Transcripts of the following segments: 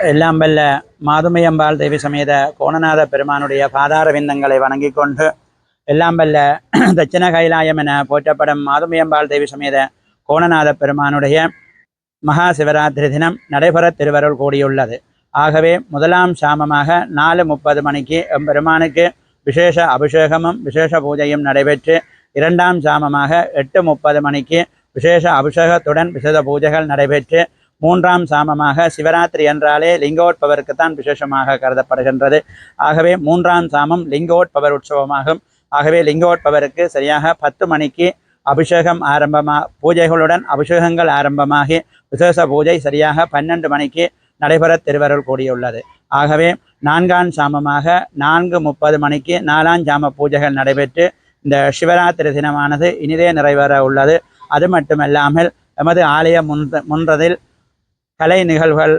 எல்லாம் வல்ல மாதுமையம்பாள் தேவி சமேத கோணநாத பெருமானுடைய பாதார விந்தங்களை வணங்கி கொண்டு எல்லாம் வல்ல தட்சிண கைலாயம் என போற்றப்படும் மாதுமையம்பாள் தேவி சமேத கோணநாத பெருமானுடைய மகா சிவராத்திரி தினம் நடைபெற திருவருள் கூடியுள்ளது. ஆகவே முதலாம் சாமமாக 4:30 மணிக்கு எம்பெருமானுக்கு விசேஷ அபிஷேகமும் விசேஷ பூஜையும் நடைபெற்று, இரண்டாம் சாமமாக 8:30 மணிக்கு விசேஷ அபிஷேகத்துடன் விசேஷ பூஜைகள் நடைபெற்று, மூன்றாம் சாமமாக சிவராத்திரி என்றாலே லிங்கோட்பவருக்குத்தான் விசேஷமாக கருதப்படுகின்றது. ஆகவே மூன்றாம் சாமம் லிங்கோட்பவர் உற்சவமாகும். ஆகவே லிங்கோட்பவருக்கு சரியாக 10 மணிக்கு அபிஷேகம் பூஜைகளுடன் அபிஷேகங்கள் ஆரம்பமாகி விசேஷ பூஜை சரியாக 12 மணிக்கு நடைபெற திருவருள் கூடியுள்ளது. ஆகவே நான்காம் சாமமாக 4:30 மணிக்கு 4ஆம் சாம பூஜைகள் நடைபெற்று இந்த சிவராத்திரி தினமானது இனிதே நிறைவேற உள்ளது. அது மட்டுமல்லாமல் எமது ஆலய முன்றதில் கலை நிகழ்வுகள்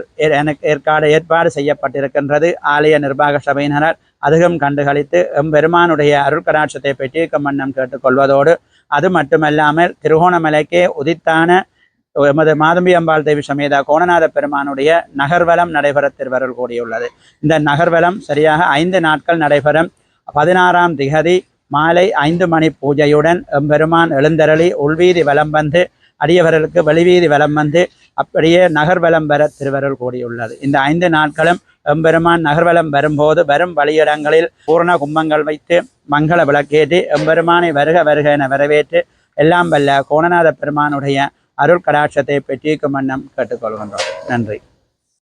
ஏற்பாடு செய்யப்பட்டிருக்கின்றது. ஆலய நிர்வாக சபையினரால் அதிகம் கண்டுகளித்து எம்பெருமானுடைய அருட்கடாட்சத்தை பெற்றிருக்கும் வண்ணம் கேட்டுக்கொள்வதோடு, அது மட்டுமல்லாமல் திருகோணமலைக்கே உதித்தான எமது மாதுமையம்பாள் தேவி சமேத கோணநாத பெருமானுடைய நகர்வலம் நடைபெற திருவருள் கூடியுள்ளது. இந்த நகர்வலம் சரியாக 5 நாட்கள் நடைபெறும். 16ஆம் திகதி மாலை 5 மணி பூஜையுடன் எம்பெருமான் எழுந்தருளி உள்வீதி வலம் வந்து அடியவர்களுக்கு வெளிவீதி வலம் வந்து அப்படியே நகர்வலம் பெற திருவருள் கூடியுள்ளது. இந்த 5 நாட்களும் எம்பெருமான் நகர்வலம் வரும்போது வரும் வழியிடங்களில் பூர்ண கும்பங்கள் வைத்து மங்கள விளக்கேற்றி எம்பெருமானை வருக வருக என வரவேற்று எல்லாம் வல்ல கோணநாத பெருமானுடைய அருள் கடாட்சத்தை பெற்றிருக்கும் வண்ணம் கேட்டுக்கொள்கின்றோம். நன்றி.